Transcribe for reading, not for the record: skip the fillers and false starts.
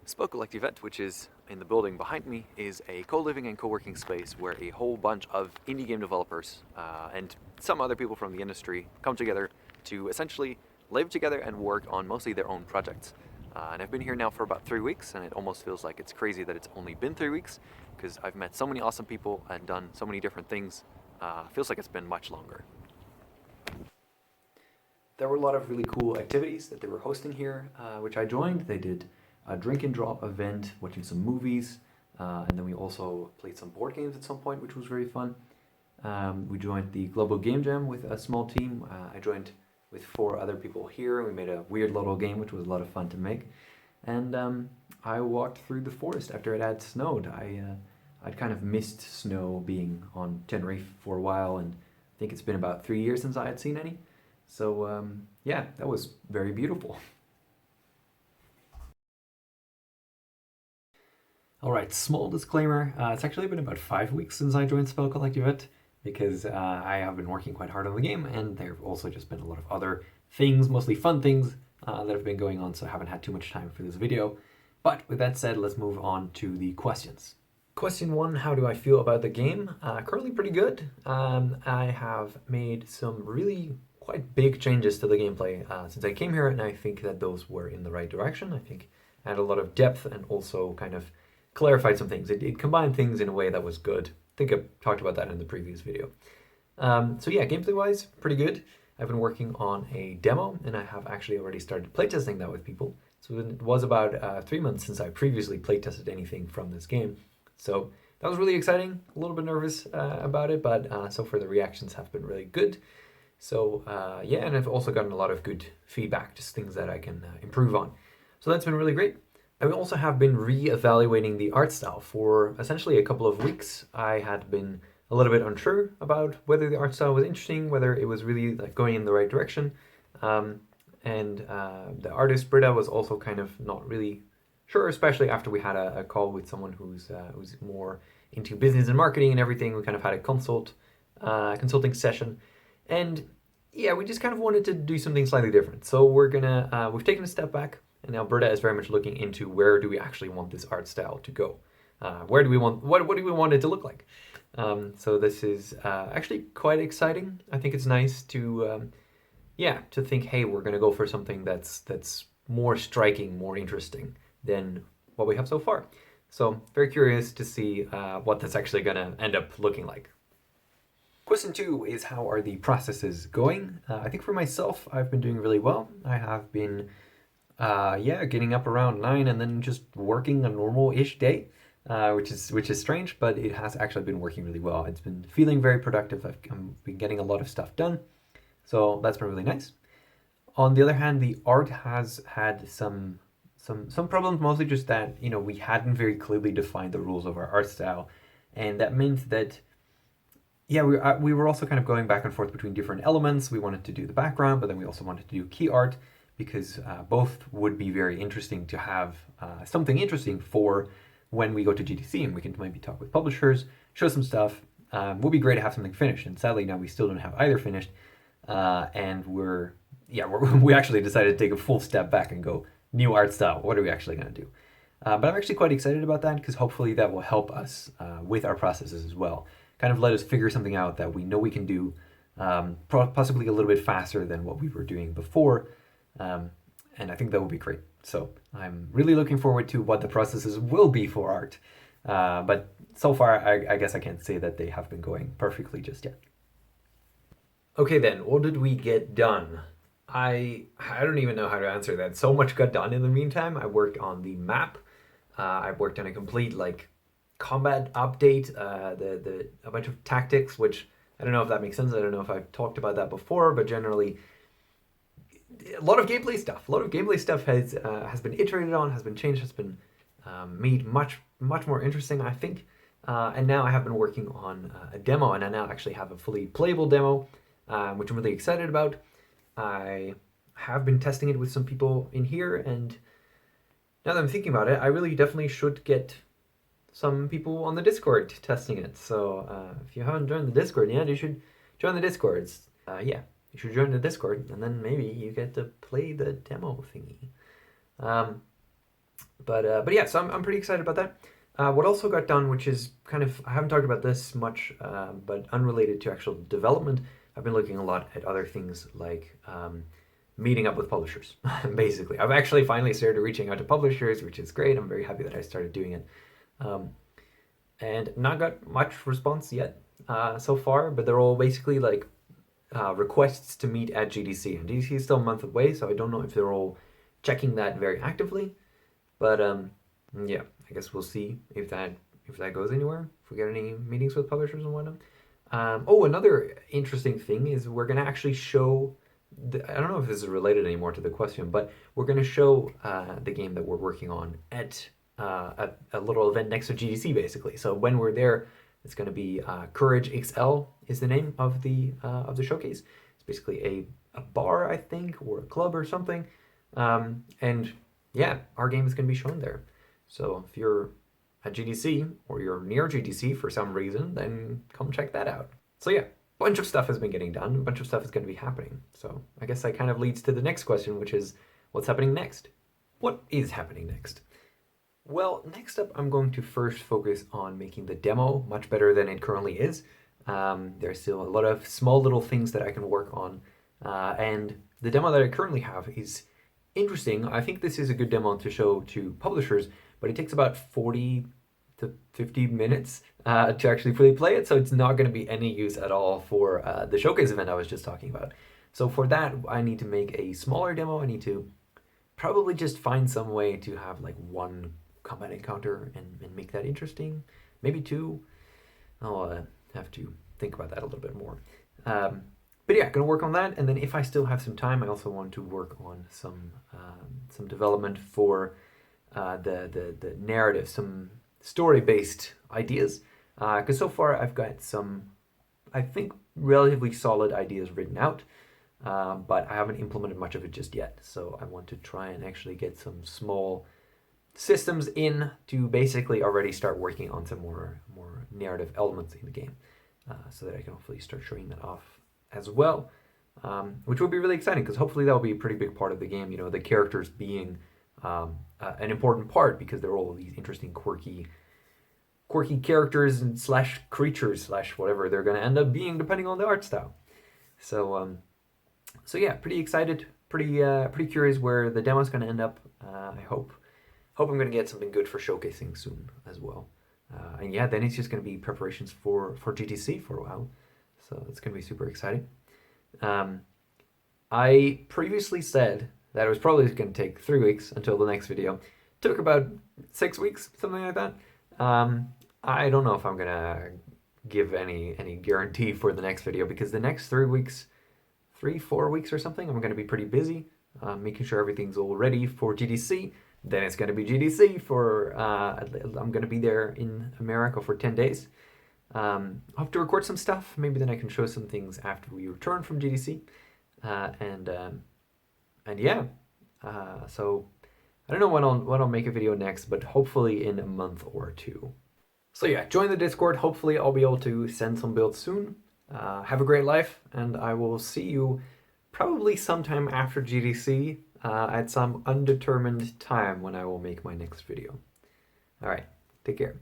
Spoke Collective, which is in the building behind me, is a co-living and co-working space where a whole bunch of indie game developers and some other people from the industry come together to essentially live together and work on mostly their own projects. And I've been here now for about 3 weeks, and it almost feels like it's crazy that it's only been 3 weeks, because I've met so many awesome people and done so many different things. Feels like it's been much longer. There were a lot of really cool activities that they were hosting here, which I joined. They did a drink and drop event, watching some movies, and then we also played some board games at some point, which was very fun. We joined the Global Game Jam with a small team. I joined with 4 other people here. We made a weird little game, which was a lot of fun to make. And I walked through the forest after it had snowed. I'd kind of missed snow being on Tenerife for a while, and I think it's been about 3 years since I had seen any. So yeah, that was very beautiful. Alright, small disclaimer, it's actually been about 5 weeks since I joined Spell Collective because I have been working quite hard on the game, and there have also just been a lot of other things, mostly fun things, that have been going on, so I haven't had too much time for this video. But with that said, let's move on to the questions. Question 1, how do I feel about the game? Currently pretty good. I have made some really quite big changes to the gameplay since I came here, and I think that those were in the right direction. I think I had a lot of depth and also kind of clarified some things. It combined things in a way that was good. I think I talked about that in the previous video. So yeah, gameplay-wise, pretty good. I've been working on a demo, and I have actually already started playtesting that with people. So it was about 3 months since I previously playtested anything from this game. So that was really exciting. A little bit nervous about it, but so far the reactions have been really good. So yeah, and I've also gotten a lot of good feedback, just things that I can improve on. So that's been really great. I also have been re-evaluating the art style for essentially a couple of weeks. I had been a little bit unsure about whether the art style was interesting, whether it was really like going in the right direction. The artist Britta was also kind of not really sure, especially after we had a call with someone who's more into business and marketing and everything. We kind of had a consulting session, and yeah, we just kind of wanted to do something slightly different. So we've taken a step back. And now Britta is very much looking into where do we actually want this art style to go? What do we want it to look like? So this is actually quite exciting. I think it's nice to think, hey, we're gonna go for something that's more striking, more interesting than what we have so far. So very curious to see what that's actually gonna end up looking like. Question 2 is, how are the processes going? I think for myself, I've been doing really well. I have been getting up around 9 and then just working a normal-ish day, which is strange, but it has actually been working really well. It's been feeling very productive. I've been getting a lot of stuff done, so that's been really nice. On the other hand, the art has had some problems, mostly just that, you know, we hadn't very clearly defined the rules of our art style, and that meant that, yeah, we were also kind of going back and forth between different elements. We wanted to do the background, but then we also wanted to do key art, because both would be very interesting to have something interesting for when we go to GDC, and we can maybe talk with publishers, show some stuff. Would be great to have something finished, and sadly now we still don't have either finished. And we actually decided to take a full step back and go, new art style, what are we actually going to do? But I'm actually quite excited about that, because hopefully that will help us with our processes as well. Kind of let us figure something out that we know we can do, possibly a little bit faster than what we were doing before. And I think that will be great. So I'm really looking forward to what the processes will be for art. But so far, I guess I can't say that they have been going perfectly just yet. Okay then, what did we get done? I don't even know how to answer that. So much got done in the meantime. I worked on the map. I worked on a complete combat update, a bunch of tactics, which I don't know if that makes sense. I don't know if I've talked about that before, but generally, a lot of gameplay stuff. A lot of gameplay stuff has been iterated on, has been changed, has been made much more interesting, I think. And now I have been working on a demo, and I now actually have a fully playable demo, which I'm really excited about. I have been testing it with some people in here, and now that I'm thinking about it, I really definitely should get some people on the Discord testing it. So if you haven't joined the Discord yet, you should join the Discord. Yeah. You should join the Discord, and then maybe you get to play the demo thingy. But yeah, so I'm pretty excited about that. What also got done, which is kind of, I haven't talked about this much, but unrelated to actual development, I've been looking a lot at other things like meeting up with publishers. Basically, I've actually finally started reaching out to publishers, which is great. I'm very happy that I started doing it, um, and not got much response yet so far. But they're all basically like requests to meet at GDC, and GDC is still a month away, so I don't know if they're all checking that very actively. But yeah, I guess we'll see if that goes anywhere. If we get any meetings with publishers and whatnot. Oh, another interesting thing is we're gonna actually show. I don't know if this is related anymore to the question, but we're gonna show the game that we're working on at a little event next to GDC, basically. So when we're there, it's gonna be Courage XL is the name of the showcase. It's basically a bar, I think, or a club or something, and yeah, our game is going to be shown there. So if you're at GDC or you're near GDC for some reason, then come check that out. So yeah, a bunch of stuff has been getting done, a bunch of stuff is going to be happening. So I guess that kind of leads to the next question, which is what's happening next? What is happening next? Well, next up, I'm going to first focus on making the demo much better than it currently is. There's still a lot of small little things that I can work on, and the demo that I currently have is interesting. I think this is a good demo to show to publishers, but it takes about 40 to 50 minutes to actually fully play it, so it's not going to be any use at all for the showcase event I was just talking about. So for that, I need to make a smaller demo. I need to probably just find some way to have like one combat encounter and make that interesting. Maybe two. I'll have to think about that a little bit more. But yeah, gonna work on that, and then if I still have some time, I also want to work on some development for the narrative, some story-based ideas. Because so far I've got some, I think, relatively solid ideas written out, but I haven't implemented much of it just yet. So I want to try and actually get some small systems in to basically already start working on some more narrative elements in the game, so that I can hopefully start showing that off as well, which will be really exciting because hopefully that will be a pretty big part of the game. You know, the characters being an important part because they're all these interesting, quirky characters and slash creatures slash whatever they're going to end up being depending on the art style. So yeah, pretty excited, pretty curious where the demo's going to end up. I hope I'm going to get something good for showcasing soon as well. And yeah, then it's just going to be preparations for GTC for a while. So it's going to be super exciting. I previously said that it was probably going to take 3 weeks until the next video. It took about 6 weeks, something like that. I don't know if I'm going to give any guarantee for the next video because the next 3 weeks, 4 weeks or something, I'm going to be pretty busy making sure everything's all ready for GDC. Then it's going to be GDC for, I'm going to be there in America for 10 days. I'll have to record some stuff. Maybe then I can show some things after we return from GDC. And yeah, so I don't know when I'll make a video next, but hopefully in a month or two. So yeah, join the Discord. Hopefully I'll be able to send some builds soon. Have a great life, and I will see you probably sometime after GDC at some undetermined time when I will make my next video. All right, take care.